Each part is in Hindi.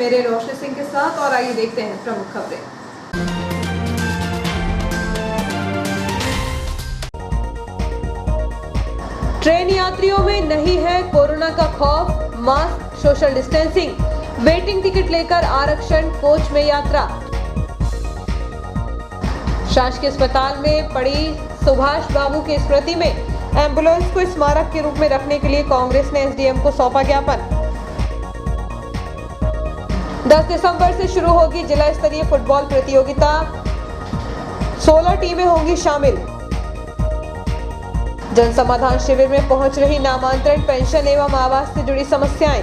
मेरे रोशनी सिंह के साथ और आइए देखते हैं प्रमुख खबरें। ट्रेन यात्रियों में नहीं है कोरोना का खौफ, mask, social distancing, waiting ticket लेकर आरक्षण, कोच में यात्रा। शासकीय अस्पताल में पड़ी सुभाष बाबू की स्मृति में एम्बुलेंस को स्मारक के रूप में रखने के लिए कांग्रेस ने एसडीएम को सौंपा ज्ञापन। 10 दिसंबर से शुरू होगी जिला स्तरीय फुटबॉल प्रतियोगिता, 16 टीमें होंगी शामिल। जन समाधान शिविर में पहुंच रही नामांतरण, पेंशन एवं आवास से जुड़ी समस्याएं।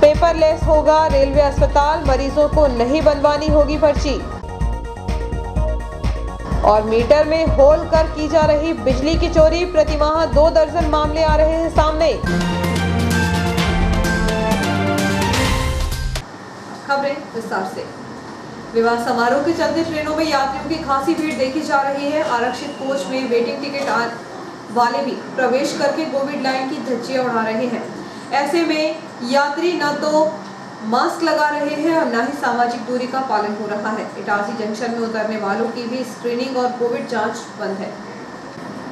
पेपरलेस होगा रेलवे अस्पताल, मरीजों को नहीं बनवानी होगी पर्ची। और मीटर में होल कर की जा रही बिजली की चोरी, प्रतिमाह 2 दर्जन मामले आ रहे हैं सामने। खबरें विस्तार से। विवाह समारोह के चलते ट्रेनों में यात्रियों की खासी भीड़ देखी जा रही है। आरक्षित कोच में वेटिंग टिकट वाले भी प्रवेश करके कोविड लाइन की धज्जियां उड़ा रहे हैं। ऐसे में यात्री न तो मास्क लगा रहे हैं और न ही सामाजिक दूरी का पालन हो रहा है। इटारसी जंक्शन में उतरने वालों की भी स्क्रीनिंग और कोविड जांच बंद है।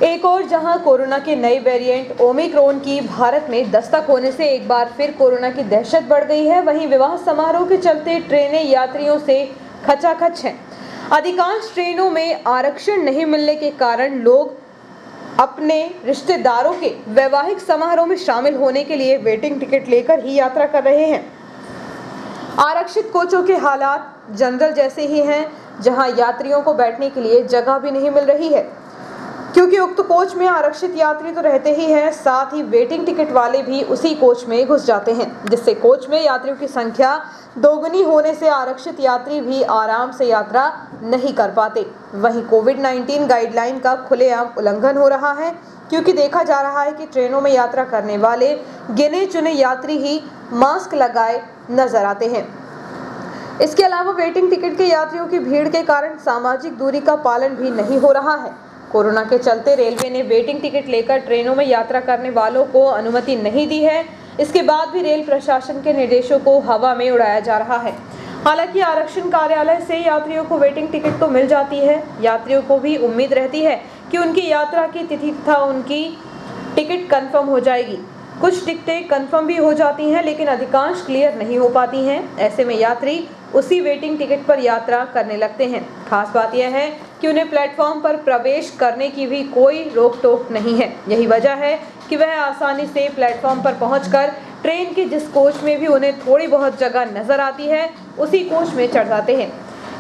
एक और जहां कोरोना के नए वेरिएंट ओमिक्रॉन की भारत में दस्तक होने से एक बार फिर कोरोना की दहशत बढ़ गई है, वहीं विवाह समारोह के चलते ट्रेनें यात्रियों से खचाखच हैं। अधिकांश ट्रेनों में आरक्षण नहीं मिलने के कारण लोग अपने रिश्तेदारों के वैवाहिक समारोह में शामिल होने के लिए वेटिंग टिकट लेकर ही यात्रा कर रहे हैं। आरक्षित कोचों के हालात जनरल जैसे ही हैं, जहां यात्रियों को बैठने के लिए जगह भी नहीं मिल रही है, क्योंकि उक्त कोच में आरक्षित यात्री तो रहते ही हैं, साथ ही वेटिंग टिकट वाले भी उसी कोच में घुस जाते हैं, जिससे कोच में यात्रियों की संख्या दोगुनी होने से आरक्षित यात्री भी आराम से यात्रा नहीं कर पाते। वहीं कोविड-19 गाइडलाइन का खुलेआम उल्लंघन हो रहा है, क्योंकि देखा जा रहा है कि ट्रेनों में यात्रा करने वाले गिने चुने यात्री ही मास्क लगाए नजर आते हैं। इसके अलावा वेटिंग टिकट के यात्रियों की भीड़ के कारण सामाजिक दूरी का पालन भी नहीं हो रहा है। कोरोना के चलते रेलवे ने वेटिंग टिकट लेकर ट्रेनों में यात्रा करने वालों को अनुमति नहीं दी है। इसके बाद भी रेल प्रशासन के निर्देशों को हवा में उड़ाया जा रहा है। हालांकि आरक्षण कार्यालय से यात्रियों को वेटिंग टिकट तो मिल जाती है। यात्रियों को भी उम्मीद रहती है कि उनकी यात्रा की तिथि तथा उनकी टिकट कंफर्म हो जाएगी। कुछ टिकटें कंफर्म भी हो जाती हैं, लेकिन अधिकांश क्लियर नहीं हो पाती हैं। ऐसे में यात्री उसी वेटिंग टिकट पर यात्रा करने लगते हैं। खास बात यह है कि उन्हें प्लेटफॉर्म पर प्रवेश करने की भी कोई रोक टोक नहीं है। यही वजह है कि वह आसानी से प्लेटफॉर्म पर पहुंचकर ट्रेन के जिस कोच में भी उन्हें थोड़ी बहुत जगह नजर आती है, उसी कोच में चढ़ जाते हैं।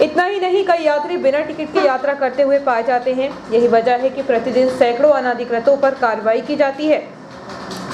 इतना ही नहीं, कई यात्री बिना टिकट के यात्रा करते हुए पाए जाते हैं। यही वजह है कि प्रतिदिन सैकड़ों अनाधिकृतों पर कार्रवाई की जाती है।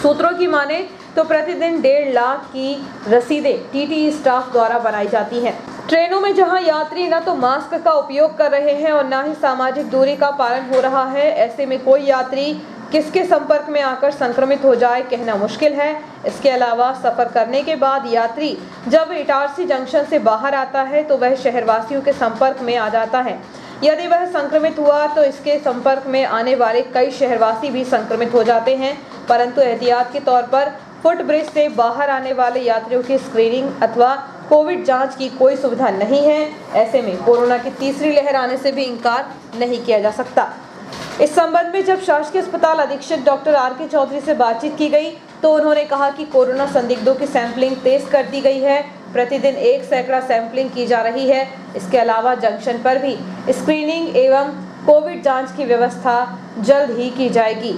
सूत्रों की माने तो प्रतिदिन 1.5 लाख की रसीदें टीटी स्टाफ द्वारा बनाई जाती हैं। ट्रेनों में जहां यात्री न तो मास्क का उपयोग कर रहे हैं और न ही सामाजिक दूरी का पालन हो रहा है, ऐसे में कोई यात्री किसके संपर्क में आकर संक्रमित हो जाए कहना मुश्किल है। इसके अलावा सफर करने के बाद यात्री जब इटारसी जंक्शन से बाहर आता है तो वह शहरवासियों के संपर्क में आ जाता है। यदि वह संक्रमित हुआ तो इसके संपर्क में आने वाले कई शहरवासी भी संक्रमित हो जाते हैं, परंतु एहतियात के तौर पर फुट ब्रिज से बाहर आने वाले यात्रियों की स्क्रीनिंग अथवा कोविड जांच की कोई सुविधा नहीं है। ऐसे में कोरोना की तीसरी लहर आने से भी इनकार नहीं किया जा सकता। इस संबंध में जब शासकीय अस्पताल अधीक्षक डॉक्टर आर.के. चौधरी से बातचीत की गई तो उन्होंने कहा कि कोरोना संदिग्धों की सैंपलिंग तेज कर दी गई है। प्रतिदिन 1 सैकड़ा सैंपलिंग की जा रही है। इसके अलावा जंक्शन पर भी स्क्रीनिंग एवं कोविड जांच की व्यवस्था जल्द ही की जाएगी।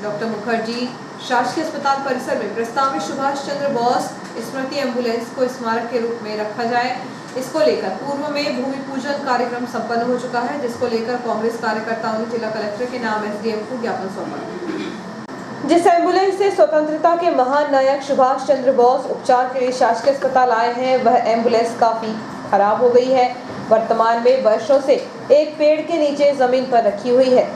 डॉक्टर मुखर्जी शासकीय अस्पताल परिसर में प्रस्तावित सुभाष चंद्र बोस स्मृति एम्बुलेंस को स्मारक के रूप में रखा जाए, इसको लेकर पूर्व में भूमि पूजन कार्यक्रम संपन्न हो चुका है, जिसको लेकर कांग्रेस कार्यकर्ताओं ने जिला कलेक्टर के नाम एसडीएम को ज्ञापन सौंपा। जिस एम्बुलेंस से स्वतंत्रता के महान नायक सुभाष चंद्र बोस उपचार के लिए शासकीय अस्पताल आए हैं, वह एम्बुलेंस काफी खराब हो गई है। वर्तमान में वर्षों से एक पेड़ के नीचे जमीन पर रखी हुई है,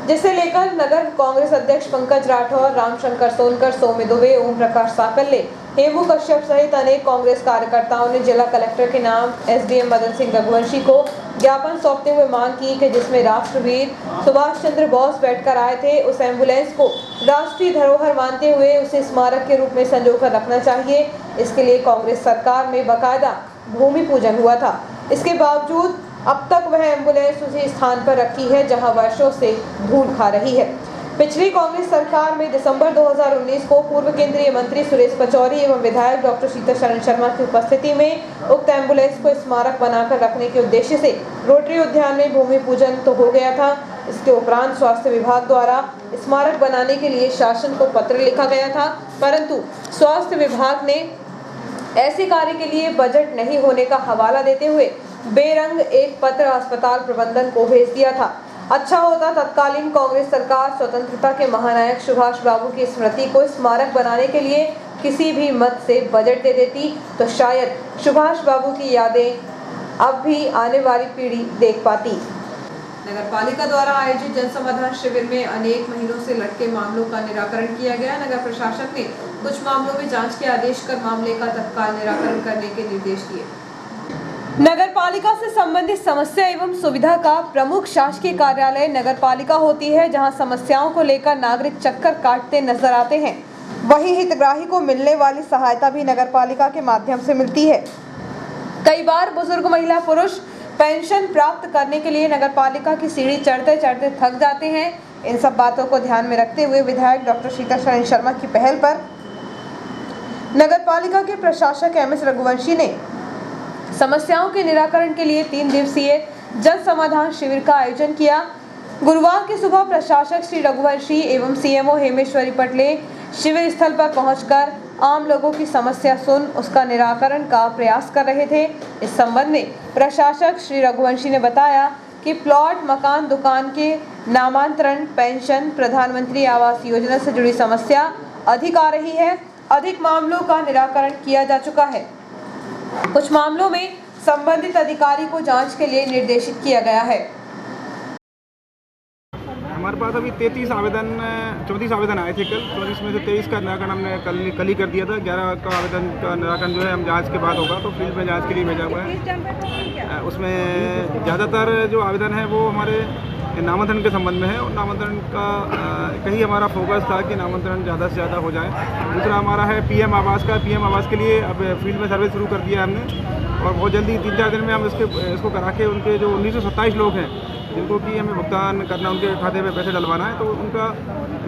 जिसे लेकर नगर कांग्रेस अध्यक्ष पंकज राठौर, रामशंकर सोनकर, सौम्य दुबे, ओम प्रकाश साकल्ले हेमू कश्यप सहित अनेक कांग्रेस कार्यकर्ताओं ने जिला कलेक्टर के नाम एसडीएम मदन सिंह रघुवंशी को ज्ञापन सौंपते हुए मांग की कि जिसमें राष्ट्रवीर सुभाष चंद्र बोस बैठकर आए थे, उस एम्बुलेंस को राष्ट्रीय धरोहर मानते हुए उसे स्मारक के रूप में संजोकर रखना चाहिए। इसके लिए कांग्रेस सरकार में बाकायदा भूमि पूजन हुआ था। इसके बावजूद अब तक वह एम्बुलेंस उसी स्थान पर रखी है जहां वर्षों से धूल खा रही है। पिछली कांग्रेस सरकार में दिसंबर 2019 को पूर्व केंद्रीय मंत्री सुरेश पचौरी एवं विधायक डॉक्टर सीताशरण शर्मा की उपस्थिति में उक्त एम्बुलेंस को स्मारक बनाकर रखने के उद्देश्य से रोटरी उद्यान में भूमि पूजन तो हो गया था। इसके उपरांत स्वास्थ्य विभाग द्वारा स्मारक बनाने के लिए शासन को पत्र लिखा गया था, परंतु स्वास्थ्य विभाग ने ऐसे कार्य के लिए बजट नहीं होने का हवाला देते हुए बेरंग एक पत्र अस्पताल प्रबंधन को भेज दिया था। अच्छा होता तत्कालीन कांग्रेस सरकार स्वतंत्रता के महानायक सुभाष बाबू की स्मृति को स्मारक बनाने के लिए किसी भी मद से बजट दे देती, तो शायद सुभाष बाबू की यादें अब भी आने वाली पीढ़ी देख पाती। नगर पालिका द्वारा आयोजित जन समाधान शिविर में अनेक महीनों से लटके मामलों का निराकरण किया गया। नगर प्रशासन ने कुछ मामलों में जांच के आदेश कर मामले का तत्काल निराकरण करने के निर्देश दिए। नगर पालिका से संबंधित समस्या एवं सुविधा का प्रमुख शासकीय कार्यालय नगर पालिका होती है, जहां समस्याओं को लेकर नागरिक चक्कर काटते नजर आते हैं। वहीं हितग्राही को मिलने वाली सहायता भी नगर पालिका के माध्यम से मिलती है। कई बार बुजुर्ग महिला पुरुष पेंशन प्राप्त करने के लिए नगर पालिका की सीढ़ी चढ़ते चढ़ते थक जाते हैं। इन सब बातों को ध्यान में रखते हुए विधायक डॉक्टर सीताशरण शर्मा की पहल पर नगर पालिका के प्रशासक एमएस रघुवंशी ने समस्याओं के निराकरण के लिए 3 दिवसीय जन समाधान शिविर का आयोजन किया। गुरुवार की सुबह प्रशासक श्री रघुवंशी एवं सीएमओ हेमेश्वरी पटले शिविर स्थल पर पहुंचकर आम लोगों की समस्या सुन उसका निराकरण का प्रयास कर रहे थे। इस संबंध में प्रशासक श्री रघुवंशी ने बताया कि प्लॉट, मकान, दुकान के नामांतरण, पेंशन, प्रधानमंत्री आवास योजना से जुड़ी समस्या अधिक आ रही है। अधिक मामलों का निराकरण किया जा चुका है। कुछ मामलों में संबंधित अधिकारी को जांच के लिए निर्देशित किया गया है। हमारे पास अभी 34 आवेदन आए थे कल। 34 में से 23 का निराकरण हमने कल ही कर दिया था। 11 का आवेदन का निराकरण जो है हम जांच के बाद होगा, तो फील्ड में जांच के लिए भेजा हुआ है। उसमें ज़्यादातर जो आवेदन है वो हमारे नामांतरण के संबंध में है, और नामांतरण का कहीं हमारा फोकस था कि नामांतरण ज़्यादा से ज़्यादा हो जाए। दूसरा हमारा है पीएम आवास का। पीएम आवास के लिए अब फील्ड में सर्वे शुरू कर दिया है हमने, और बहुत जल्दी 3-4 दिन में हम इसको करा के उनके जो 1927 लोग हैं जिनको कि हमें भुगतान करना, उनके खाते में पैसे डलवाना है, तो उनका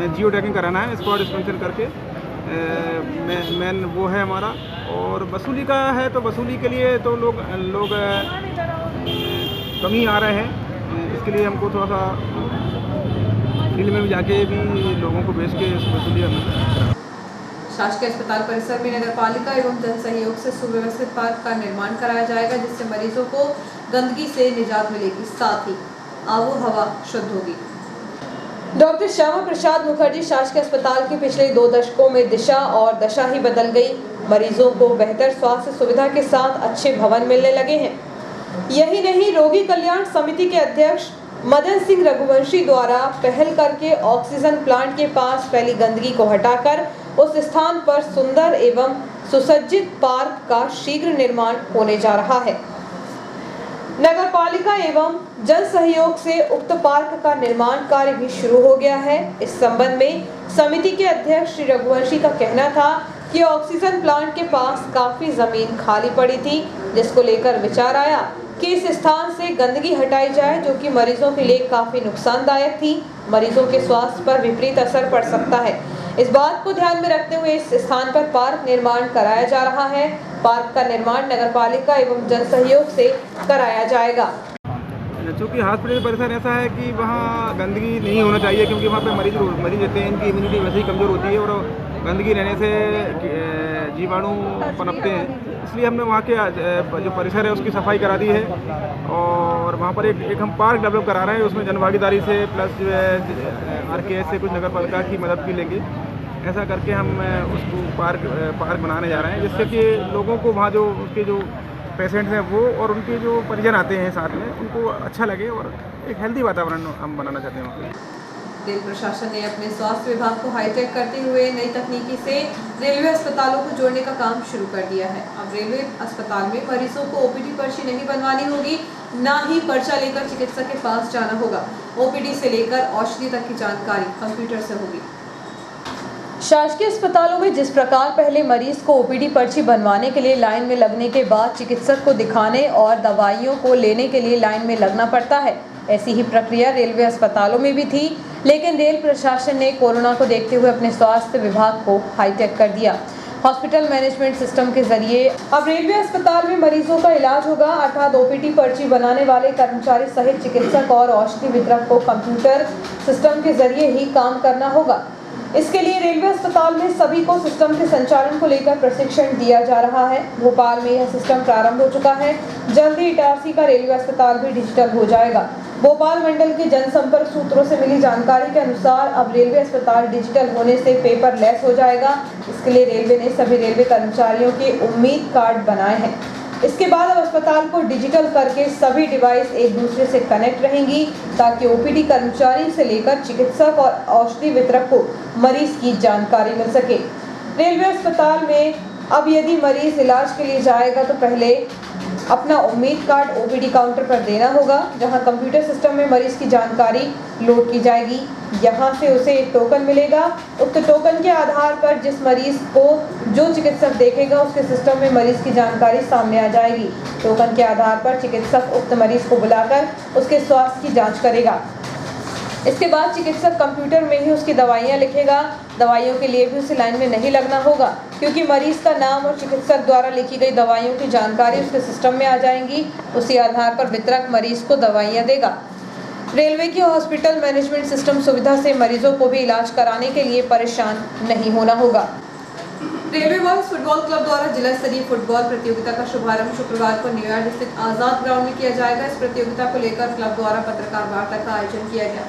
जियो टैगिंग कराना है, स्पॉट डिस्पेंशन करके मेन वो है हमारा। और वसूली का है, तो वसूली के लिए तो लोग कमी आ रहे हैं। इसके लिए हमको थोड़ा सा फील्ड में भी जाके भी लोगों को बेच के वसूली हम। शासकीय अस्पताल परिसर में नगर पालिका एवं जन सहयोग से सुव्यवस्थित पार्क का निर्माण कराया जाएगा, जिससे मरीजों को गंदगी से निजात मिलेगी, साथ ही आबो हवा शुद्ध होगी। डॉक्टर श्यामा प्रसाद मुखर्जी शासकीय अस्पताल के पिछले 2 दशकों में दिशा और दशा ही बदल गई। मरीजों को बेहतर स्वास्थ्य सुविधा के साथ अच्छे भवन मिलने लगे हैं। यही नहीं, रोगी कल्याण समिति के अध्यक्ष मदन सिंह रघुवंशी द्वारा पहल करके ऑक्सीजन प्लांट के पास फैली गंदगी को हटाकर उस स्थान पर सुंदर एवं सुसज्जित पार्क का शीघ्र निर्माण होने जा रहा है। नगर पालिका एवं जन सहयोग से उक्त पार्क का निर्माण कार्य भी शुरू हो गया है। इस संबंध में समिति के अध्यक्ष श्री रघुवंशी का कहना था कि ऑक्सीजन प्लांट के पास काफी जमीन खाली पड़ी थी, जिसको लेकर विचार आया कि इस स्थान से गंदगी हटाई जाए, जो कि मरीजों के लिए काफी नुकसानदायक थी। मरीजों के स्वास्थ्य पर विपरीत असर पड़ सकता है। इस बात को ध्यान में रखते हुए इस स्थान पर पार्क निर्माण कराया जा रहा है। पार्क का निर्माण नगर पालिका एवं जन सहयोग से कराया जाएगा। चूँकि हॉस्पिटल परिसर ऐसा है कि वहाँ गंदगी नहीं होना चाहिए, क्योंकि वहाँ पे मरीज रहते हैं, इनकी इम्यूनिटी वैसे ही कमज़ोर होती है, और गंदगी रहने से जीवाणु पनपते हैं। इसलिए हमने वहाँ के जो परिसर है उसकी सफाई करा दी है, और वहाँ पर एक हम पार्क डेवलप करा रहे हैं। उसमें जनभागीदारी से प्लस जो है RKS से कुछ नगर पालिका की मदद भी लेंगे। ऐसा करके हम उसको पार्क बनाने जा रहे हैं, जिससे कि लोगों को वहाँ जो उसके जो पेशेंट्स हैं वो और उनके जो परिजन आते हैं साथ में, उनको अच्छा लगे और एक हेल्दी वातावरण हम बनाना चाहते हैं। रेल प्रशासन ने अपने स्वास्थ्य विभाग को हाईटेक करते हुए नई तकनीकी से रेलवे अस्पतालों को जोड़ने का काम शुरू कर दिया है। अब रेलवे अस्पताल में मरीजों को ओपीडी पर्ची नहीं बनवानी होगी, ना ही पर्चा लेकर चिकित्सक के पास जाना होगा। ओपीडी से लेकर औषधि तक की जानकारी कंप्यूटर से होगी। शासकीय अस्पतालों में जिस प्रकार पहले मरीज को ओपीडी पर्ची बनवाने के लिए लाइन में लगने के बाद चिकित्सक को दिखाने और दवाइयों को लेने के लिए लाइन में लगना पड़ता है, ऐसी ही प्रक्रिया रेलवे अस्पतालों में भी थी। लेकिन रेल प्रशासन ने कोरोना को देखते हुए अपने स्वास्थ्य विभाग को हाईटेक कर दिया। हॉस्पिटल मैनेजमेंट सिस्टम के जरिए अब रेलवे अस्पताल में मरीजों का इलाज होगा, अर्थात ओपीडी पर्ची बनाने वाले कर्मचारी सहित चिकित्सक और औषधि वितरक को कंप्यूटर सिस्टम के जरिए ही काम करना होगा। इसके लिए रेलवे अस्पताल में सभी को सिस्टम के संचालन को लेकर प्रशिक्षण दिया जा रहा है। भोपाल में यह सिस्टम प्रारंभ हो चुका है। जल्द ही इटारसी का रेलवे अस्पताल भी डिजिटल हो जाएगा। भोपाल मंडल के जनसंपर्क सूत्रों से मिली जानकारी के अनुसार अब रेलवे अस्पताल डिजिटल होने से पेपरलेस हो जाएगा। इसके लिए रेलवे ने सभी रेलवे कर्मचारियों के उम्मीद कार्ड बनाए हैं। इसके बाद अब अस्पताल को डिजिटल करके सभी डिवाइस एक दूसरे से कनेक्ट रहेंगी, ताकि ओपीडी कर्मचारी से लेकर चिकित्सक और औषधि वितरक को मरीज की जानकारी मिल सके। रेलवे अस्पताल में अब यदि मरीज इलाज के लिए जाएगा तो पहले अपना उम्मीद कार्ड ओपीडी काउंटर पर देना होगा, जहां कंप्यूटर सिस्टम में मरीज की जानकारी लोड की जाएगी। यहां से उसे एक टोकन मिलेगा। उक्त टोकन के आधार पर जिस मरीज को जो चिकित्सक देखेगा उसके सिस्टम में मरीज की जानकारी सामने आ जाएगी। टोकन के आधार पर चिकित्सक उक्त मरीज को बुलाकर उसके स्वास्थ्य की जाँच करेगा। इसके बाद चिकित्सक कंप्यूटर में ही उसकी दवाइयाँ लिखेगा। दवाइयों के लिए भी उसे लाइन में नहीं लगना होगा, क्योंकि मरीज का नाम और चिकित्सक द्वारा लिखी गई दवाइयों की जानकारी उसके सिस्टम में आ जाएंगी। उसी आधार पर वितरक मरीज को दवाइयाँ देगा। रेलवे की हॉस्पिटल मैनेजमेंट सिस्टम सुविधा से मरीजों को भी इलाज कराने के लिए परेशान नहीं होना होगा। रेलवे बॉयज फुटबॉल क्लब द्वारा जिला स्तरीय फुटबॉल प्रतियोगिता का शुभारंभ शुक्रवार को न्यूयॉर्क स्थित आजाद ग्राउंड में किया जाएगा। इस प्रतियोगिता को लेकर क्लब द्वारा पत्रकार वार्ता का आयोजन किया गया।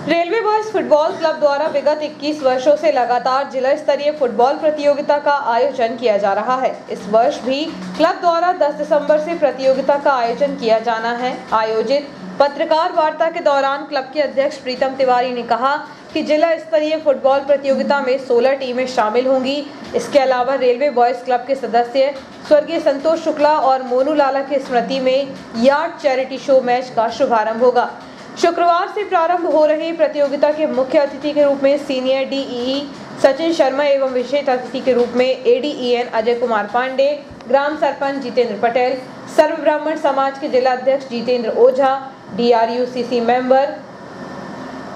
रेलवे बॉयज फुटबॉल क्लब द्वारा विगत 21 वर्षों से लगातार जिला स्तरीय फुटबॉल प्रतियोगिता का आयोजन किया जा रहा है। इस वर्ष भी क्लब द्वारा 10 दिसंबर से प्रतियोगिता का आयोजन किया जाना है। आयोजित पत्रकार वार्ता के दौरान क्लब के अध्यक्ष प्रीतम तिवारी ने कहा कि जिला स्तरीय फुटबॉल प्रतियोगिता में 16 टीमें शामिल होंगी। इसके अलावा रेलवे बॉयज क्लब के सदस्य स्वर्गीय संतोष शुक्ला और मोनू लाला की स्मृति में यार्ड चैरिटी शो मैच का शुभारंभ होगा। शुक्रवार से प्रारंभ हो रही प्रतियोगिता के मुख्य अतिथि के रूप में सीनियर डीईई सचिन शर्मा एवं विशेष अतिथि के रूप में एडीईएन अजय कुमार पांडे, ग्राम सरपंच जितेंद्र पटेल, सर्व ब्राह्मण समाज के जिला अध्यक्ष जितेंद्र ओझा, डीआरयूसीसी मेंबर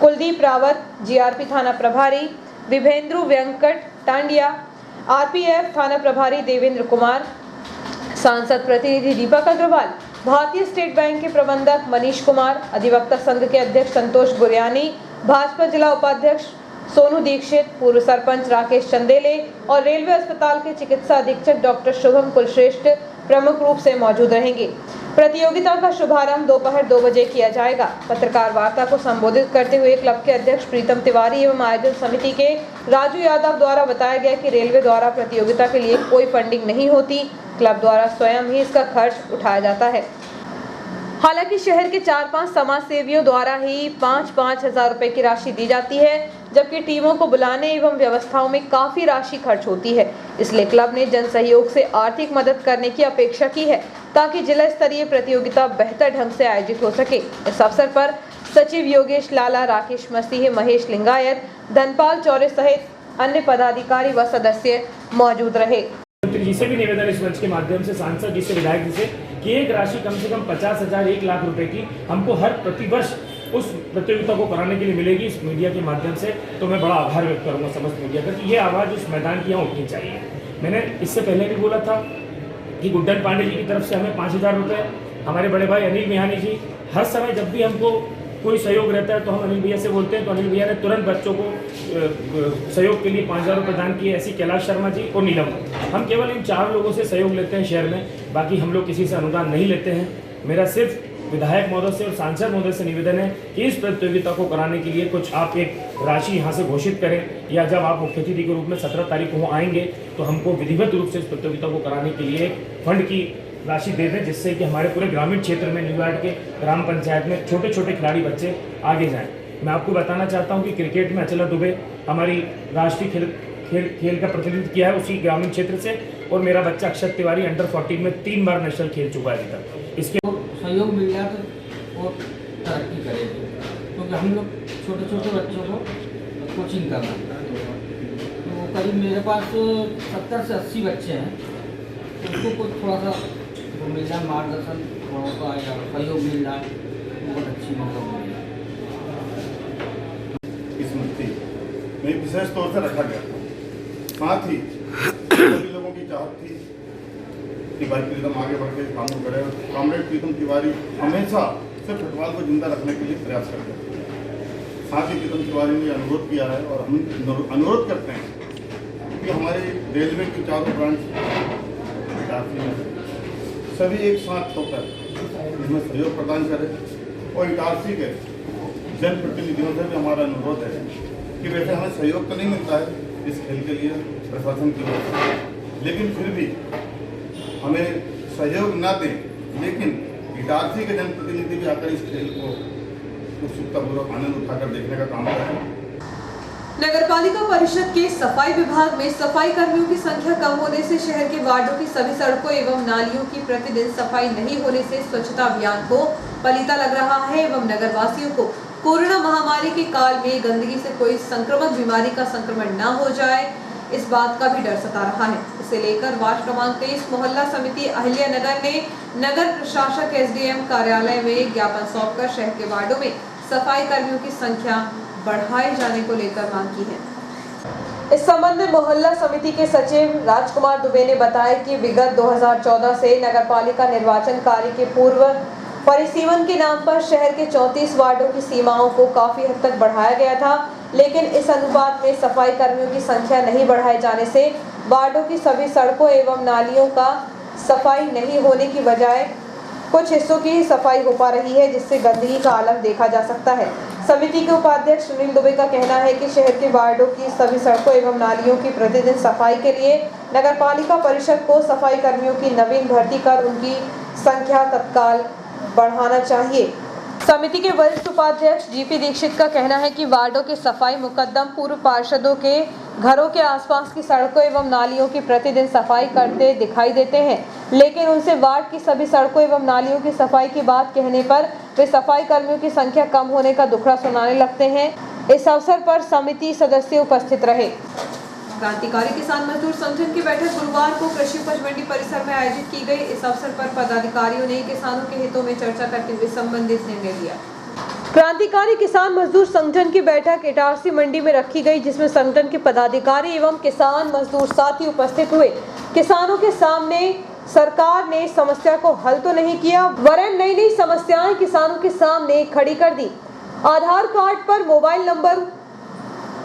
कुलदीप रावत, जीआरपी थाना प्रभारी विभेंद्रु वेंकट टांडिया, आरपीएफ थाना प्रभारी देवेंद्र कुमार, सांसद प्रतिनिधि दीपक अग्रवाल, भारतीय स्टेट बैंक के प्रबंधक मनीष कुमार, अधिवक्ता संघ के अध्यक्ष संतोष गुरयानी, भाजपा जिला उपाध्यक्ष सोनू दीक्षित, पूर्व सरपंच राकेश चंदेले और रेलवे अस्पताल के चिकित्सा अधीक्षक डॉक्टर शुभम कुलश्रेष्ठ प्रमुख रूप से मौजूद रहेंगे। प्रतियोगिता का शुभारंभ दोपहर 2 बजे किया जाएगा। पत्रकार वार्ता को संबोधित करते हुए क्लब के अध्यक्ष प्रीतम तिवारी एवं आयोजन समिति के राजू यादव द्वारा बताया गया कि रेलवे द्वारा प्रतियोगिता के लिए कोई फंडिंग नहीं होती, क्लब द्वारा स्वयं ही इसका खर्च उठाया जाता है। हालांकि शहर के 4-5 समाज सेवियों द्वारा ही 5-5 हजार रुपए की राशि दी जाती है, जबकि टीमों को बुलाने एवं व्यवस्थाओं में काफी राशि खर्च होती है। इसलिए क्लब ने जन सहयोग से आर्थिक मदद करने की अपेक्षा की है, ताकि जिला स्तरीय प्रतियोगिता बेहतर ढंग से आयोजित हो सके। इस अवसर पर सचिव योगेश लाला, राकेश मसीह, महेश लिंगायत, धनपाल चौरे सहित अन्य पदाधिकारी व सदस्य मौजूद रहे। मंत्री जी से भी निवेदन इस मंच के माध्यम से, सांसद जी से, विधायक जी से कि एक राशि कम से कम 50,000 1 लाख रुपए की हमको हर प्रतिवर्ष उस प्रतियोगिता को कराने के लिए मिलेगी इस मीडिया के माध्यम से। तो मैं बड़ा आभार व्यक्त करूंगा समस्त मीडिया का कि ये आवाज़ उस मैदान की यहाँ उठनी चाहिए। मैंने इससे पहले भी बोला था कि गुड्डन पांडे जी की तरफ से हमें 5,000 रुपये, हमारे बड़े भाई अनिल मिहानी जी, हर समय जब भी हमको कोई सहयोग रहता है तो हम अनिल भैया से बोलते हैं, तो अनिल भैया ने तुरंत बच्चों को सहयोग के लिए 5,000 रुपये दान किए। ऐसी कैलाश शर्मा जी और नीलम, हम केवल इन 4 लोगों से सहयोग लेते हैं शहर में, बाकी हम लोग किसी से अनुदान नहीं लेते हैं। मेरा सिर्फ विधायक महोदय से और सांसद महोदय से निवेदन है कि इस प्रतियोगिता को कराने के लिए कुछ आप एक राशि यहाँ से घोषित करें, या जब आप मुख्य अतिथि के रूप में 17 तारीख को आएंगे तो हमको विधिवत रूप से इस प्रतियोगिता को कराने के लिए एक फंड की राशि दे दें, जिससे कि हमारे पूरे ग्रामीण क्षेत्र में न्यूयॉर्क के ग्राम पंचायत में छोटे छोटे खिलाड़ी बच्चे आगे जाएं। मैं आपको बताना चाहता हूं कि क्रिकेट में अचला दुबे हमारी राष्ट्रीय खेल का प्रतिनिधित्व किया है उसी ग्रामीण क्षेत्र से, और मेरा बच्चा अक्षत तिवारी अंडर 14 में 3 बार नेशनल खेल चुका है अभी तक। इसके सहयोग मिल जाए तो वो तरक्की करेगी, क्योंकि हम लोग छोटे छोटे बच्चों को कोचिंग करना, तो करीब मेरे पास 70 से 80 बच्चे हैं, उसको कुछ थोड़ा सा वो मिल जाए मार्गदर्शन थोड़ा सा या सहयोग मिल जाए, बहुत अच्छी मतलब मिल जाए। स्मृति में विशेष तौर से रखा गया था। साथ ही सभी लोगों की चाहत थी कि भाई प्रीतम आगे बढ़ के काम करे। कॉमरेड प्रीतम तिवारी हमेशा से फुटबॉल को जिंदा रखने के लिए प्रयास करते हैं। साथ ही प्रीतम तिवारी ने अनुरोध किया है और हम अनुरोध करते हैं कि हमारे रेलवे की चारों ब्रांच सभी एक साथ होकर इसमें सहयोग प्रदान करें। और इटारसी के जनप्रतिनिधियों से भी हमारा अनुरोध है कि वैसे हमें सहयोग तो नहीं मिलता है इस खेल के लिए प्रशासन की ओर से, लेकिन फिर भी हमें सहयोग न दें, लेकिन इटारसी के जनप्रतिनिधि भी आकर इस खेल को उत्सुकतापूर्वक आनंद उठाकर देखने का काम करें। नगरपालिका परिषद के सफाई विभाग में सफाई कर्मियों की संख्या कम होने से शहर के वार्डों की सभी सड़कों एवं नालियों की प्रतिदिन सफाई नहीं होने से स्वच्छता अभियान को पलीता लग रहा है एवं नगरवासियों को कोरोना महामारी के काल में गंदगी से कोई संक्रामक बीमारी का संक्रमण न हो जाए, इस बात का भी डर सता रहा है। इसे लेकर वार्ड क्रमांक 23 मोहल्ला समिति अहिल्या नगर ने नगर प्रशासक SDM कार्यालय में ज्ञापन सौंपकर शहर के वार्डों में सफाई कर्मियों की संख्या बढ़ाए जाने को लेकर मांग की है। इस संबंध में मोहल्ला समिति के सचिव राजकुमार दुबे ने बताया कि विगत 2014 से नगरपालिका निर्वाचन कार्य के पूर्व परिसीमन के नाम पर शहर के 34 वार्डों की सीमाओं को काफी हद तक बढ़ाया गया था, लेकिन इस अनुपात में सफाई कर्मियों की संख्या नहीं बढ़ाए जाने से वार्डों की सभी सड़कों एवं नालियों का सफाई नहीं होने की बजाय कुछ हिस्सों की ही सफाई हो पा रही है, जिससे गंदगी का आलम देखा जा सकता है। समिति के उपाध्यक्ष सुनील दुबे का कहना है कि शहर के वार्डों की सभी सड़कों एवं नालियों की प्रतिदिन सफाई के लिए नगरपालिका परिषद को सफाई कर्मियों की नवीन भर्ती कर उनकी संख्या तत्काल बढ़ाना चाहिए। समिति के वरिष्ठ उपाध्यक्ष GP दीक्षित का कहना है कि वार्डों के सफाई मुकद्दम पूर्व पार्षदों के घरों के आसपास की सड़कों एवं नालियों की प्रतिदिन सफाई करते दिखाई देते हैं, लेकिन उनसे वार्ड की सभी सड़कों एवं नालियों की सफाई की बात कहने पर वे सफाई कर्मियों की संख्या कम होने का दुखड़ा सुनाने लगते हैं। इस अवसर पर समिति सदस्य उपस्थित रहे। क्रांतिकारी किसान मजदूर संगठन की बैठक गुरुवार को कृषि उपज मंडी परिसर में आयोजित की गई। इस अवसर पर पदाधिकारियों ने किसानों के हितों में चर्चा करते हुए संबंधित निर्णय लिया। क्रांतिकारी किसान मजदूर संगठन की बैठक इटारसी मंडी में रखी गई, जिसमें संगठन के पदाधिकारी एवं किसान मजदूर साथी उपस्थित हुए। किसानों के सामने सरकार ने समस्या को हल तो नहीं किया, वरन नई नई समस्याएं किसानों के सामने खड़ी कर दी। आधार कार्ड पर मोबाइल नंबर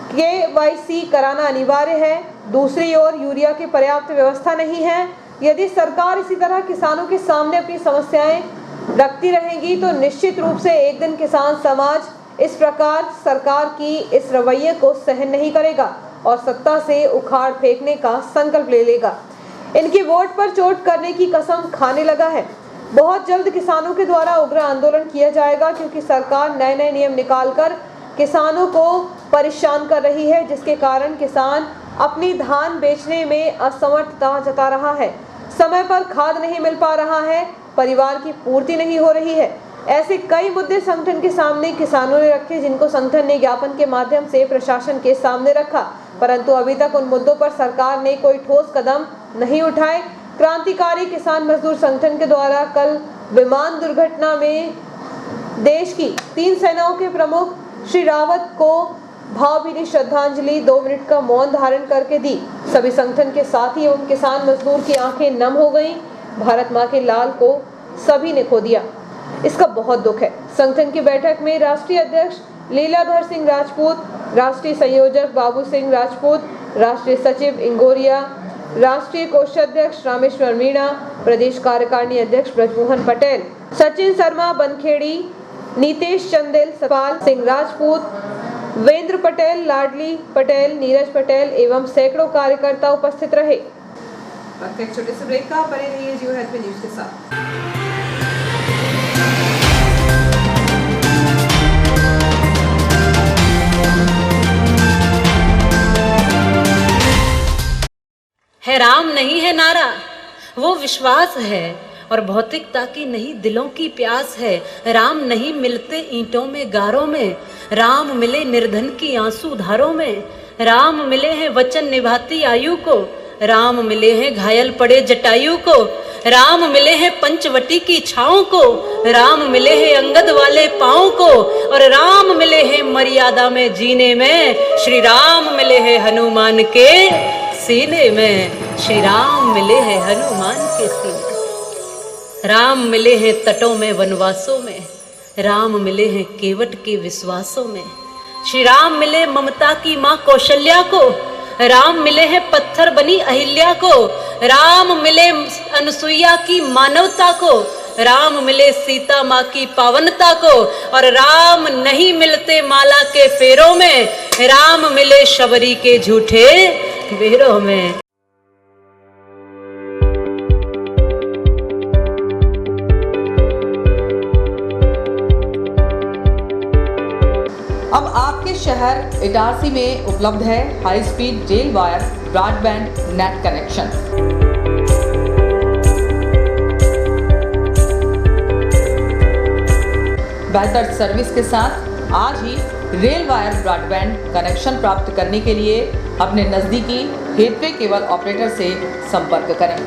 KYC कराना अनिवार्य है। दूसरी ओर यूरिया की पर्याप्त व्यवस्था नहीं है। यदि सरकार इसी तरह किसानों के सामने अपनी समस्याएं रखती रहेगी तो निश्चित रूप से एक दिन किसान समाज इस प्रकार सरकार की इस रवैये को सहन नहीं करेगा और सत्ता से उखाड़ फेंकने का संकल्प ले लेगा। इनकी वोट पर चोट करने की कसम खाने लगा है। बहुत जल्द किसानों के द्वारा उग्र आंदोलन किया जाएगा, क्योंकि सरकार नए नए नियम निकालकर किसानों को परेशान कर रही है, जिसके कारण किसान अपनी धान बेचने में असमर्थता जता रहा है। समय पर खाद नहीं मिल पा रहा है, परिवार की पूर्ति नहीं हो रही है। ऐसे कई मुद्दे संगठन के सामने किसानों ने रखे, जिनको संगठन ने ज्ञापन के माध्यम से प्रशासन के सामने रखा, परंतु अभी तक उन मुद्दों पर सरकार ने कोई ठोस कदम नहीं उठाए। क्रांतिकारी किसान मजदूर संगठन के द्वारा कल विमान दुर्घटना में देश की 3 सेनाओं के प्रमुख श्री रावत को भावभीनी श्रद्धांजलि 2 मिनट का मौन धारण करके दी। सभी संगठन के साथी एवं किसान मजदूर की आंखें नम हो गईं। भारत माँ के लाल को सभी ने खो दिया, इसका बहुत दुख है। संगठन की बैठक में राष्ट्रीय अध्यक्ष लीलाधर सिंह राजपूत, राष्ट्रीय संयोजक बाबू सिंह राजपूत, राष्ट्रीय सचिव इंगोरिया, राष्ट्रीय कोषाध्यक्ष रामेश्वर मीणा, प्रदेश कार्यकारिणी अध्यक्ष ब्रजमोहन पटेल, सचिन शर्मा बनखेड़ी, नीतेश चंदेल, सपाल सिंह राजपूत, वेंद्र पटेल, लाडली पटेल, नीरज पटेल एवं सैकड़ों कार्यकर्ता उपस्थित रहे। एक छोटे से ब्रेक का, बने रहिए जियो हेल्थ न्यूज के साथ। है नारा, वो विश्वास है और भौतिकता की नहीं दिलों की प्यास है। राम नहीं मिलते ईंटों में गारों में, राम मिले निर्धन की आंसू धारों में। राम मिले हैं वचन निभाती आयु को, राम मिले हैं घायल पड़े जटायु को। राम मिले हैं पंचवटी की छाओं को, राम मिले हैं अंगद वाले पाँव को। और राम मिले हैं मर्यादा में जीने में, श्री राम मिले हैं हनुमान के सीने में। श्री राम मिले हैं हनुमान के सीने में। राम मिले हैं तटों में वनवासों में, राम मिले हैं केवट के विश्वासों में। श्री राम मिले ममता की माँ कौशल्या को, राम मिले हैं पत्थर बनी अहिल्या को। राम मिले अनुसुईया की मानवता को, राम मिले सीता माँ की पावनता को। और राम नहीं मिलते माला के फेरों में, राम मिले शबरी के झूठे बेरों में। अब आपके शहर इटारसी में उपलब्ध है high speed rail wire broadband net connection. बेहतर सर्विस के साथ आज ही रेल वायर ब्रॉडबैंड कनेक्शन प्राप्त करने के लिए अपने नजदीकी हेटवे केबल ऑपरेटर से संपर्क करें।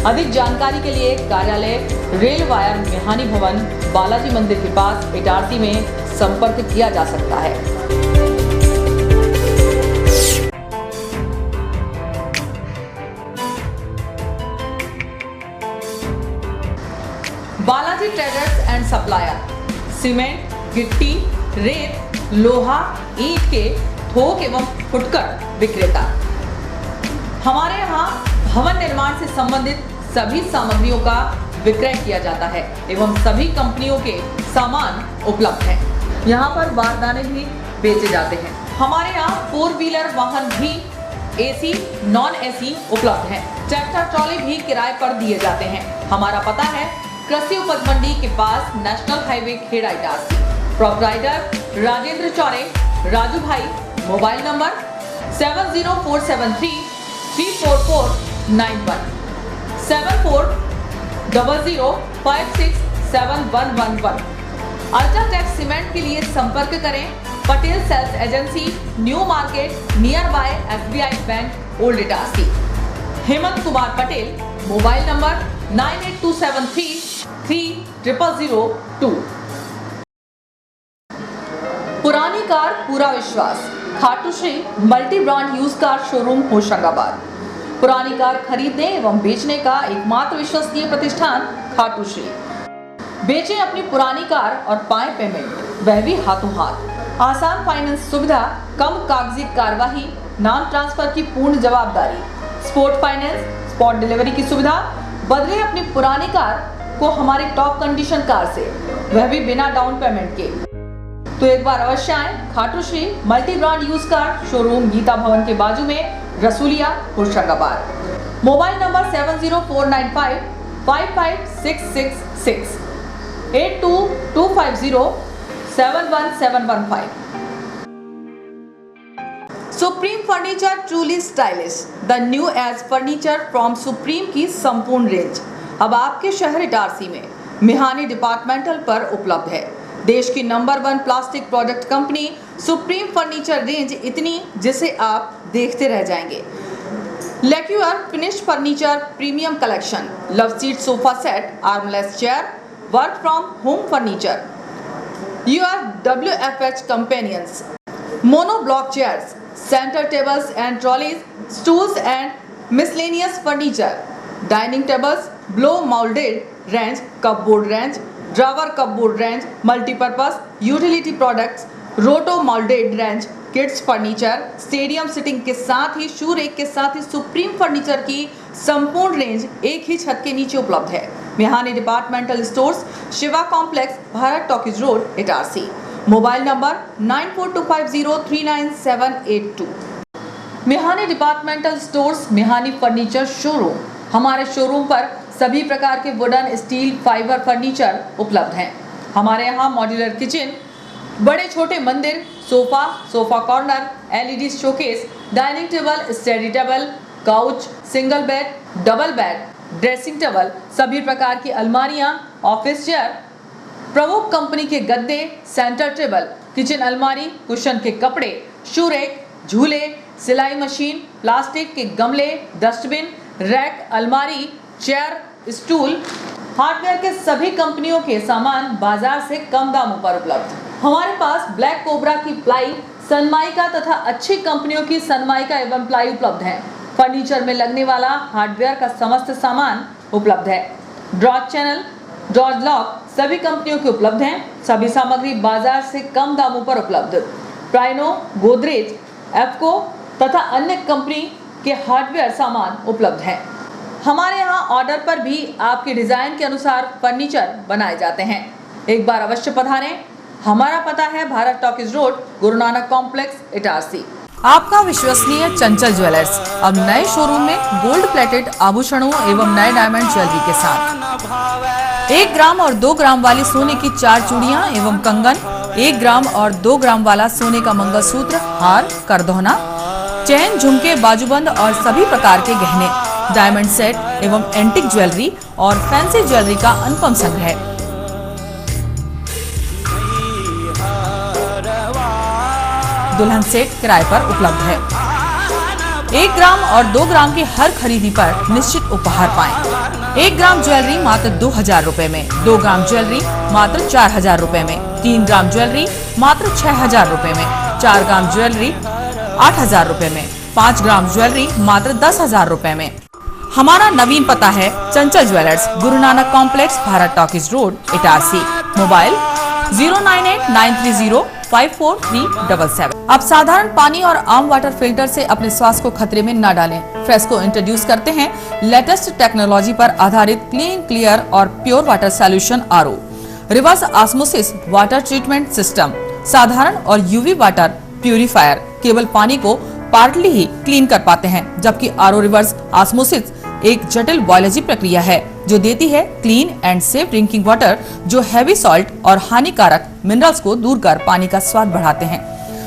अधिक जानकारी के लिए कार्यालय रेल वायर मेहानी भवन बालाजी मंदिर के पास इटारसी में संपर्क किया जा सकता है। Balaji traders and supplier cement, गिट्टी, रेत, लोहा, ईंट के थोक एवं फुटकर विक्रेता। हमारे यहाँ भवन निर्माण से संबंधित सभी सामग्रियों का विक्रय किया जाता है एवं सभी कंपनियों के सामान उपलब्ध हैं। यहाँ पर बारदाने भी बेचे जाते हैं। हमारे यहाँ 4 व्हीलर वाहन भी एसी, नॉन एसी उपलब्ध हैं। ट्रैक्टर ट्रॉली भी किराए पर दिए जाते हैं। हमारा पता है कृषि उपज मंडी के पास national highway Kheda Itarsi. Proprietor Rajendra Chaure, Raju भाई। Mobile number 70473 34491 7400567111। अल्ट्राटेक सीमेंट के लिए संपर्क करें Patel sales agency, new market, near by SBI bank, old Itarsi. Hemant Kumar Patel. Mobile number 9827330002। पुरानी कार पूरा विश्वास, Khatu Shri multi brand use car showroom Hoshangabad. पुरानी कार खरीदने एवं बेचने का एकमात्र विश्वसनीय प्रतिष्ठान खाटू श्री। बेचें अपनी पुरानी कार और पाएं पेमेंट, वह भी हाथों हाथ। आसान फाइनेंस सुविधा, कम कागजी कार्यवाही, नाम ट्रांसफर की पूर्ण जवाबदारी, स्पोर्ट फाइनेंस, स्पॉट डिलीवरी की सुविधा। बदले अपनी पुरानी कार को हमारी टॉप कंडीशन कार से, वह भी बिना डाउन पेमेंट के। तो एक बार अवश्य आएं Khatu Shri multi brand use car showroom, Geeta Bhavan के बाजू में, Rasulia, Hoshangabad. Mobile number 70495 55666 82250 71715। Supreme furniture truly stylish, the new age furniture from Supreme की संपूर्ण रेंज अब आपके शहर इटारसी में मेहानी डिपार्टमेंटल पर उपलब्ध है। देश की number 1 plastic product company Supreme furniture range इतनी जिसे आप देखते रह जाएंगे। Lacquer finish furniture premium collection, love seat sofa set, armless chair, work from home furniture, your WFH companions, mono block chairs, centre tables and trolleys, stools and miscellaneous furniture, dining tables, blow moulded range, cupboard range, drawer cupboard range, multipurpose utility products, roto moulded range, kids furniture, stadium sitting के साथ ही शू रेक के साथ ही सुप्रीम फर्नीचर की संपूर्ण रेंज एक ही छत के नीचे उपलब्ध है। Mehani departmental stores, Shiva complex, Bharat talkies road, Itarsi. Mobile number 9425039782। Mehani departmental stores, Mehani furniture showroom. हमारे शोरूम पर सभी प्रकार के वुडन, स्टील, फाइबर फर्नीचर उपलब्ध हैं। हमारे यहाँ मॉड्यूलर किचन, बड़े छोटे मंदिर, sofa, sofa corner, LED showcase, dining table, study table, couch, single bed, double bed, dressing table, सभी प्रकार की अलमारियां, ऑफिस चेयर, प्रमुख कंपनी के गद्दे, सेंटर टेबल, किचन अलमारी, कुशन के कपड़े, शू रैक, झूले, सिलाई मशीन, प्लास्टिक के गमले, डस्टबिन, रैक, अलमारी, चेयर, स्टूल, हार्डवेयर के सभी कंपनियों के सामान बाजार से कम दामों पर उपलब्ध। हमारे पास ब्लैक कोबरा की प्लाई, सनमाइका तथा अच्छी कंपनियों की सनमाइका एवं प्लाई उपलब्ध है। फर्नीचर में लगने वाला हार्डवेयर का समस्त सामान उपलब्ध है। ड्रॉज चैनल, ड्रॉज लॉक सभी कंपनियों के उपलब्ध हैं। सभी सामग्री बाजार से कम दामों पर उपलब्ध। प्राइनो, गोदरेज, एफको तथा अन्य कंपनी के हार्डवेयर सामान उपलब्ध हैं। हमारे यहाँ ऑर्डर पर भी आपके डिजाइन के अनुसार फर्नीचर बनाए जाते हैं। एक बार अवश्य पधारें। हमारा पता है Bharat talkies road, Guru Nanak complex, Itarsi. आपका विश्वसनीय चंचल ज्वेलर्स अब नए शोरूम में गोल्ड प्लेटेड आभूषणों एवं नए डायमंड ज्वेलरी के साथ 1 ग्राम और 2 ग्राम वाली सोने की 4 चूड़ियां एवं कंगन, 1 ग्राम और 2 ग्राम वाला सोने का मंगलसूत्र, हार, करदोहना, चैन, झुमके, बाजूबंद और सभी प्रकार के गहने, डायमंड सेट एवं एंटिक ज्वेलरी और फैंसी ज्वेलरी का अनुपम संग्रह। दुल्हन सेट किराए पर उपलब्ध है। 1 ग्राम और 2 ग्राम की हर खरीदी पर निश्चित उपहार पाएं। 1 ग्राम ज्वेलरी मात्र 2000 रुपए में, 2 ग्राम ज्वेलरी मात्र 4000 रुपए में, 3 ग्राम ज्वेलरी मात्र 6000 रुपए में, 4 ग्राम ज्वेलरी 8000 रुपए में, 5 ग्राम ज्वेलरी मात्र 10,000 रुपए में। हमारा नवीन पता है चंचल jewellers, Guru Nanak complex, Bharat talkies road, Itarsi. Mobile 09893054377। अब साधारण पानी और आम वाटर फिल्टर से अपने स्वास्थ्य को खतरे में न डालें। फ्रेस्को इंट्रोड्यूस करते हैं लेटेस्ट टेक्नोलॉजी पर आधारित क्लीन, क्लियर और pure water solution RO, reverse osmosis water treatment system, साधारण और UV वाटर प्यूरिफायर केवल पानी को पार्टली ही क्लीन कर पाते हैं, जबकि RO रिवर्स ऑस्मोसिस एक जटिल बायोलॉजी प्रक्रिया है जो देती है clean and safe drinking water, जो हैवी सॉल्ट और हानिकारक मिनरल्स को दूर कर पानी का स्वाद बढ़ाते हैं।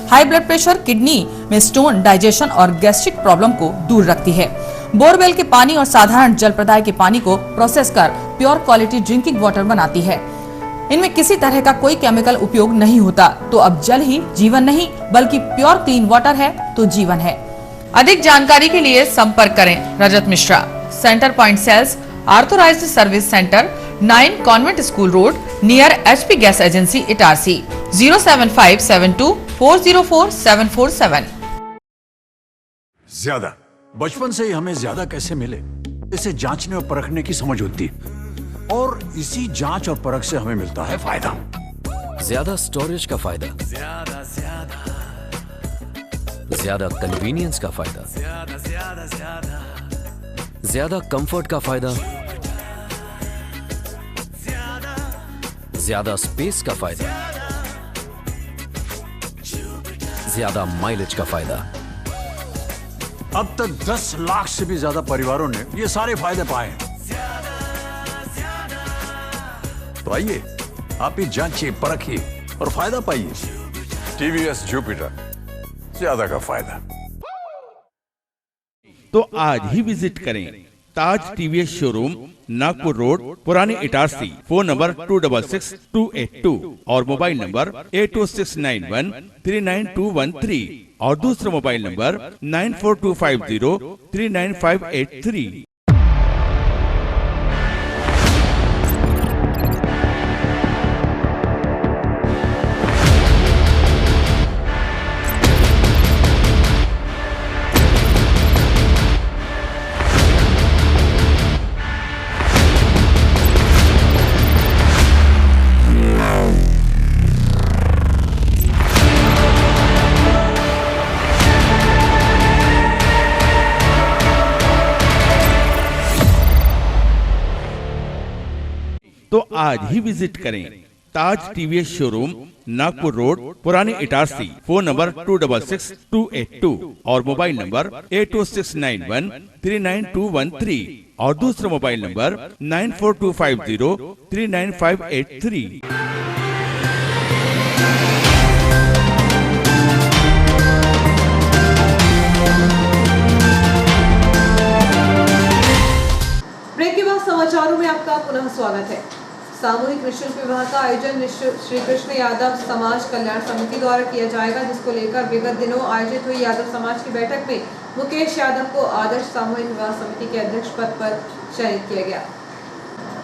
हाई ब्लड प्रेशर, किडनी में स्टोन, डाइजेशन और गैस्ट्रिक प्रॉब्लम को दूर रखती है। बोरवेल के पानी और साधारण जल प्रदाय के पानी को प्रोसेस कर प्योर क्वालिटी ड्रिंकिंग वाटर बनाती है। इनमें किसी तरह का कोई केमिकल उपयोग नहीं होता। तो अब जल ही जीवन नहीं बल्कि प्योर क्लीन वाटर है तो जीवन है। अधिक जानकारी के लिए संपर्क करें Rajat Mishra, centre point sales, authorised service centre, 9 convent school road, near HP gas agency, Itarsi. 07572404747। ज्यादा बचपन से ही हमें ज्यादा कैसे मिले, इसे जांचने और परखने की समझ होती है, और इसी जांच और परख से हमें मिलता है फायदा। ज्यादा स्टोरेज का फायदा, ज्यादा कन्वीनियंस का फायदा, ज्यादा कंफर्ट का फायदा, ज्यादा स्पेस का फायदा, ज्यादा माइलेज का फायदा। अब तक 10 लाख से भी ज्यादा परिवारों ने ये सारे फायदे पाए हैं। तो आइए आप ही जांचिए, परखिए और फायदा पाइए। TVS जुपिटर, ज्यादा का फायदा। तो आज ही विजिट करें ताज TVS शोरूम, नागपुर रोड, पुरानी इटारसी। फोन नंबर 266282 और मोबाइल नंबर 82691392213 और दूसरा मोबाइल नंबर 9425039583। तो आज ही विजिट करें ताज TVS शोरूम, नागपुर रोड, पुरानी इटारसी। फोन नंबर 266282 और मोबाइल नंबर 82691392213 और दूसरा मोबाइल नंबर 9425039583। ब्रेक के बाद समाचारों में आपका पुनः स्वागत है। सामूहिक निःशुल्क विवाह का आयोजन श्री कृष्ण यादव समाज कल्याण समिति द्वारा किया जाएगा, जिसको लेकर विगत दिनों आयोजित हुई यादव समाज की बैठक में मुकेश यादव को आदर्श सामूहिक विवाह समिति के अध्यक्ष पद पर चयनित किया गया।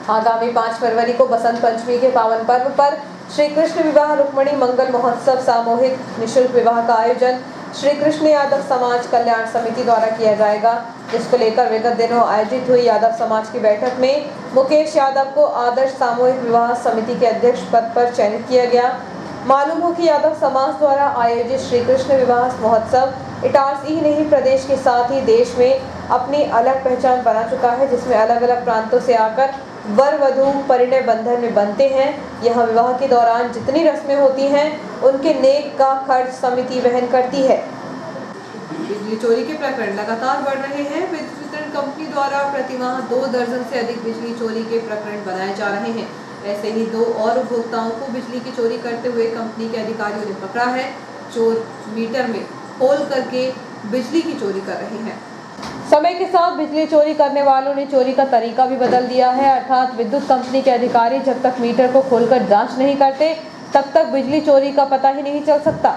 आगामी 5 फरवरी को बसंत पंचमी के पावन पर्व पर श्री कृष्ण विवाह रुक्मणी मंगल महोत्सव सामूहिक निःशुल्क विवाह का आयोजन श्री कृष्ण यादव समाज कल्याण समिति द्वारा किया जाएगा, जिसको लेकर विगत दिनों आयोजित हुई यादव समाज की बैठक में मुकेश यादव को आदर्श सामूहिक विवाह समिति के अध्यक्ष पद पर चयनित किया गया। मालूम हो कि यादव समाज द्वारा आयोजित श्री कृष्ण विवाह महोत्सव इटारसी ही नहीं प्रदेश के साथ ही देश में अपनी अलग पहचान बना चुका है, जिसमें अलग अलग प्रांतों से आकर वर वधू परिणय बंधन में बनते हैं। यह विवाह के दौरान जितनी रस्में होती हैं उनके नेक का खर्च समिति वहन करती है। बिजली चोरी के प्रकरण लगातार बढ़ रहे हैं। विद्युत वितरण कंपनी द्वारा प्रतिमाह 2 दर्जन से अधिक बिजली चोरी के प्रकरण बनाए जा रहे हैं। ऐसे ही 2 और उपभोक्ताओं को बिजली की चोरी करते हुए कंपनी के अधिकारियों ने पकड़ा है। चोर मीटर में होल करके बिजली की चोरी कर रहे हैं। समय के साथ बिजली चोरी करने वालों ने चोरी का तरीका भी बदल दिया है, अर्थात विद्युत कंपनी के अधिकारी जब तक मीटर को खोलकर जांच नहीं करते तब तक बिजली चोरी का पता ही नहीं चल सकता।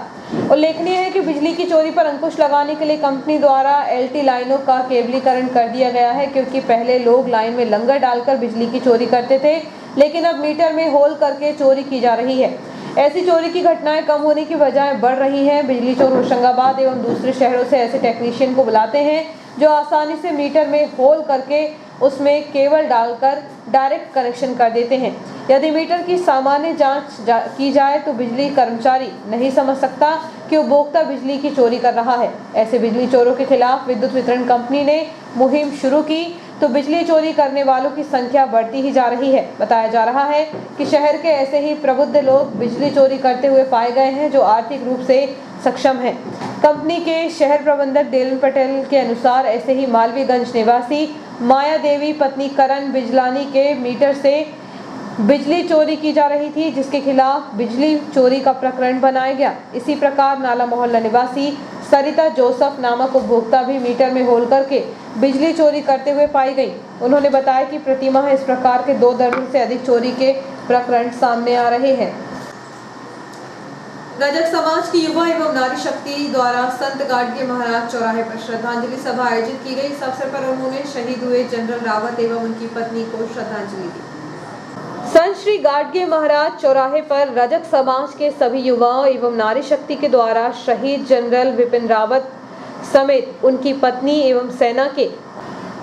उल्लेखनीय है कि बिजली की चोरी पर अंकुश लगाने के लिए कंपनी द्वारा LT लाइनों का केबलीकरण कर दिया गया है, क्योंकि पहले लोग लाइन में लंगर डालकर बिजली की चोरी करते थे, लेकिन अब मीटर में होल करके चोरी की जा रही है। ऐसी चोरी की घटनाएं कम होने की बजाय बढ़ रही हैं। बिजली चोर होशंगाबाद एवं दूसरे शहरों से ऐसे टेक्नीशियन को बुलाते हैं जो आसानी से मीटर में होल करके उसमें केबल डालकर डायरेक्ट कनेक्शन कर देते हैं। यदि मीटर की सामान्य जांच की जाए तो बिजली कर्मचारी नहीं समझ सकता कि उपभोक्ता बिजली की चोरी कर रहा है। ऐसे बिजली चोरों के खिलाफ विद्युत वितरण कंपनी ने मुहिम शुरू की तो बिजली चोरी करने वालों की संख्या बढ़ती ही जा रही है। बताया जा रहा है कि शहर के ऐसे ही प्रबुद्ध लोग बिजली चोरी करते हुए पाए गए हैं, जो आर्थिक रूप से सक्षम हैं। कंपनी के शहर प्रबंधक डेलन पटेल के अनुसार ऐसे ही मालवीयगंज निवासी माया देवी पत्नी करण बिजलानी के मीटर से बिजली चोरी की जा रही थी, जिसके खिलाफ बिजली चोरी का प्रकरण बनाया गया। इसी प्रकार नाला मोहल्ला निवासी सरिता जोसफ नामक उपभोक्ता भी मीटर में होल करके बिजली चोरी करते हुए पाई गई। उन्होंने बताया कि प्रतिमाह इस प्रकार के 2 दर्जन से अधिक चोरी के प्रकरण सामने आ रहे हैं। रजक समाज की युवा एवं नारी शक्ति द्वारा संत गाडगे महाराज चौराहे पर श्रद्धांजलि सभा आयोजित की गई। इस अवसर पर उन्होंने शहीद हुए जनरल रावत एवं उनकी पत्नी को श्रद्धांजलि दी। संत श्री गाडगे महाराज चौराहे पर रजक समाज के सभी युवाओं एवं नारी शक्ति के द्वारा शहीद जनरल विपिन रावत समेत उनकी पत्नी एवं सेना के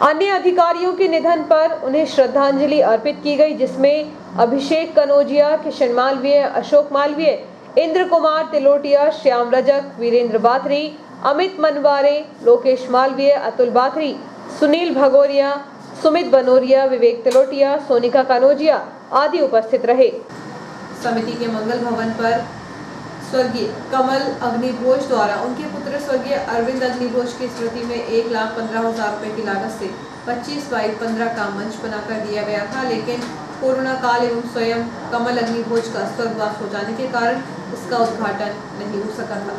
अन्य अधिकारियों के निधन पर उन्हें श्रद्धांजलि अर्पित की गई, जिसमें अभिषेक कनौजिया, किशन मालवीय, अशोक मालवीय, इंद्र कुमार तिलोटिया, श्याम रजक, वीरेंद्र बाथरी, अमित मनवारे, लोकेश मालवीय, अतुल बाथरी, सुनील भगोरिया, सुमित बनोरिया, विवेक तिलोटिया, सोनिका कनौजिया आदि उपस्थित रहे। समिति के मंगल भवन पर स्वर्गीय कमल अग्निभोज द्वारा उनके पुत्र स्वर्गीय अरविंद अग्निभोज की स्मृति में 1,15,000 रुपए की लागत से 25/15 का मंच बनाकर दिया गया था, लेकिन कोरोना काल एवं स्वयं कमल अग्निभोज का स्वर्गवास हो जाने के कारण इसका उद्घाटन नहीं हो सका था।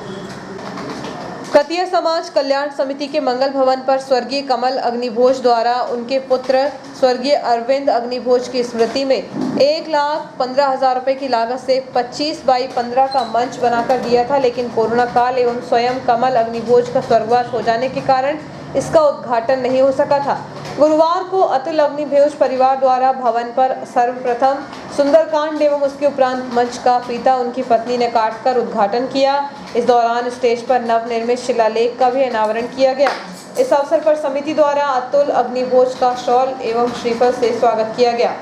कतिया समाज कल्याण समिति के मंगल भवन पर स्वर्गीय कमल अग्निभोज द्वारा उनके पुत्र स्वर्गीय अरविंद अग्निभोज की स्मृति में 1,15,000 रुपए की लागत से 25/15 का मंच बनाकर दिया था, लेकिन कोरोना काल एवं स्वयं कमल अग्निभोज का स्वर्गवास हो जाने के कारण इसका उद्घाटन नहीं हो सका था। गुरुवार को अतुल अग्निभोज परिवार द्वारा भवन पर सर्वप्रथम सुंदरकांड एवं उसके उपरांत मंच का फीता उनकी पत्नी ने काटकर उद्घाटन किया। इस दौरान स्टेज पर नवनिर्मित शिलालेख का भी अनावरण किया गया। इस अवसर पर समिति द्वारा अतुल अग्निभोज का शॉल एवं श्रीफल से स्वागत किया गया।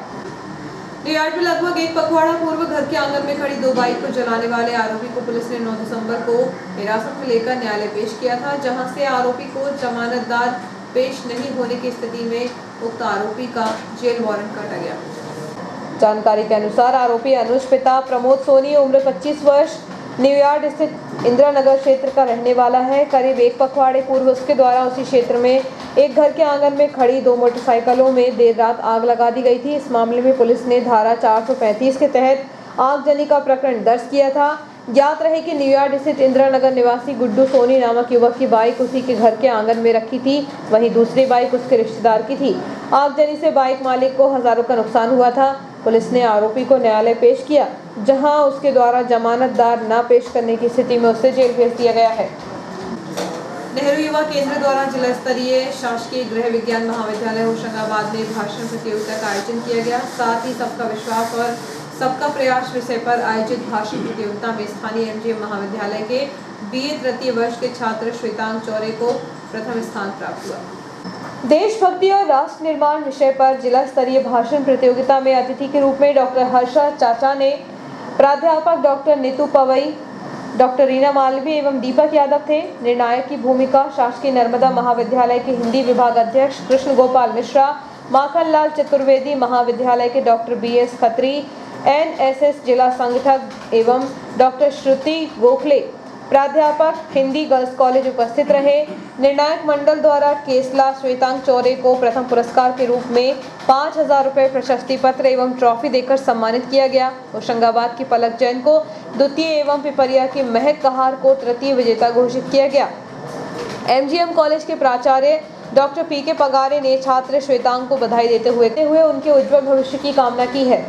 रियाड़ में लगभग 1 पखवाड़ा पूर्व घर के आंगन में खड़ी 2 बाइक को जलाने वाले आरोपी को पुलिस ने 9 दिसंबर को हिरासत में लेकर न्यायालय पेश किया था, जहां से आरोपी को जमानतदार पेश नहीं होने की स्थिति में उक्त आरोपी का जेल वारंट काटा गया। जानकारी के अनुसार आरोपी अनुज पिता प्रमोद सोनी उम्र 25 वर्ष न्यूयॉर्क स्थित इंदिरा नगर क्षेत्र का रहने वाला है। करीब 1 पखवाड़े पूर्व उसके द्वारा उसी क्षेत्र में एक घर के आंगन में खड़ी 2 मोटरसाइकिलों में देर रात आग लगा दी गई थी। इस मामले में पुलिस ने धारा 435 के तहत आगजनी का प्रकरण दर्ज किया था। ज्ञात रहे कि न्यूयॉर्क स्थित इंदिरा नगर निवासी गुड्डू सोनी नामक युवक की बाइक उसी के घर के आंगन में रखी थी, वहीं दूसरी बाइक उसके रिश्तेदार की थी। आगजनी से बाइक मालिक को हजारों का नुकसान हुआ था। पुलिस ने आरोपी को न्यायालय पेश किया, जहां उसके द्वारा जमानतदार न पेश करने की स्थिति में उसे जेल भेज दिया गया है। नेहरू युवा केंद्र द्वारा जिला स्तरीय शासकीय गृह विज्ञान महाविद्यालय होशंगाबाद में भाषण प्रतियोगिता का आयोजन किया गया। साथ ही सबका विश्वास और सबका प्रयास विषय पर आयोजित भाषण प्रतियोगिता में स्थानीय एमजीएम महाविद्यालय के बीए तृतीय वर्ष के छात्र श्वेतांग चौरे को प्रथम स्थान प्राप्त हुआ। देशभक्ति और राष्ट्र निर्माण विषय पर जिला स्तरीय भाषण प्रतियोगिता में अतिथि के रूप में डॉक्टर हर्षा चाचा ने, प्राध्यापक डॉक्टर नीतू पवई, डॉक्टर रीना मालवी एवं दीपक यादव थे। निर्णायक की भूमिका शासकीय नर्मदा महाविद्यालय के हिंदी विभाग अध्यक्ष कृष्ण गोपाल मिश्रा, माखनलाल चतुर्वेदी महाविद्यालय के डॉक्टर बीएस खत्री, एनएसएस जिला संगठक एवं डॉक्टर श्रुति गोखले प्राध्यापक हिंदी गर्ल्स कॉलेज उपस्थित रहे। निर्णायक मंडल द्वारा केसला श्वेतांग चौरे को प्रथम पुरस्कार के रूप में 5,000 रुपये प्रशस्ति पत्र एवं ट्रॉफी देकर सम्मानित किया गया। होशंगाबाद की पलक जैन को द्वितीय एवं पिपरिया की महक कहार को तृतीय विजेता घोषित किया गया। एमजीएम कॉलेज के प्राचार्य डॉक्टर पीके पगारे ने छात्र श्वेतांग को बधाई देते हुए उनके उज्जवल भविष्य की कामना की है।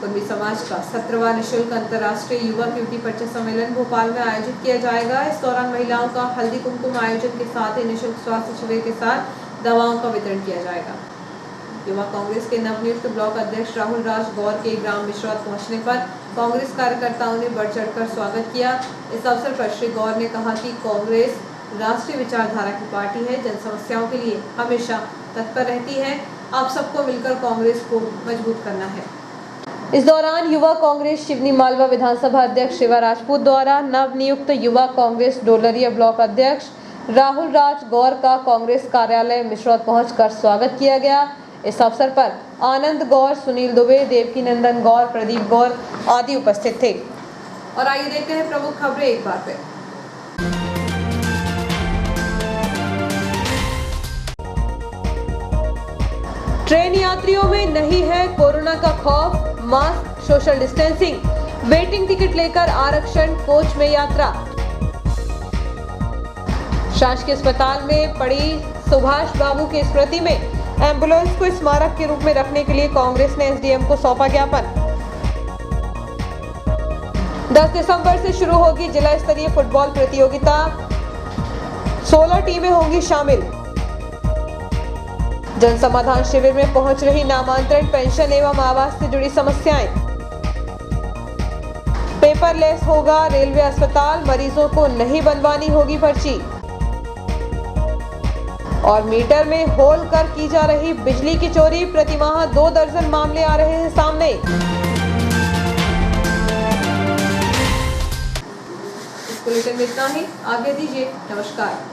कुर्मी समाज का 17वां निःशुल्क अंतर्राष्ट्रीय युवक युवती परिचय सम्मेलन भोपाल में आयोजित किया जाएगा। इस दौरान महिलाओं का हल्दी कुमकुम आयोजन के साथ ही निःशुल्क स्वास्थ्य शिविर के साथ दवाओं का वितरण किया जाएगा। युवा कांग्रेस के नवनियुक्त ब्लॉक अध्यक्ष राहुल राज गौर के ग्राम मिश्रौत पहुंचने पर कांग्रेस कार्यकर्ताओं ने बढ़ चढ़कर स्वागत किया। इस अवसर पर श्री गौर ने कहा कि कांग्रेस राष्ट्रीय विचारधारा की पार्टी है, जन समस्याओं के लिए हमेशा तत्पर रहती है। आप सबको मिलकर कांग्रेस को मजबूत करना है। इस दौरान युवा कांग्रेस शिवनी मालवा विधानसभा अध्यक्ष शिवा राजपूत द्वारा नवनियुक्त युवा कांग्रेस डोलरिया ब्लॉक अध्यक्ष राहुल राज गौर का कांग्रेस कार्यालय मिश्रौत पहुंचकर स्वागत किया गया। इस अवसर पर आनंद गौर, सुनील दुबे, देवकी नंदन गौर, प्रदीप गौर आदि उपस्थित थे। और आइए देखते हैं प्रमुख खबरें एक बार फिर। ट्रेन यात्रियों में नहीं है कोरोना का खौफ, mask, social distancing, waiting ticket लेकर आरक्षण, कोच में यात्रा। शासकीय अस्पताल में पड़ी सुभाष बाबू की स्मृति में एम्बुलेंस को स्मारक के रूप में रखने के लिए कांग्रेस ने एसडीएम को सौंपा ज्ञापन। 10 दिसंबर से शुरू होगी जिला स्तरीय फुटबॉल प्रतियोगिता, 16 टीमें होंगी शामिल। जन समाधान शिविर में पहुंच रही नामांतरण, पेंशन एवं आवास से जुड़ी समस्याएं। पेपरलेस होगा रेलवे अस्पताल, मरीजों को नहीं बनवानी होगी पर्ची। और मीटर में होल कर की जा रही बिजली की चोरी, प्रतिमाह 2 दर्जन मामले आ रहे हैं सामने। इस बुलेटिन में इतना ही, आगे दीजिए, नमस्कार।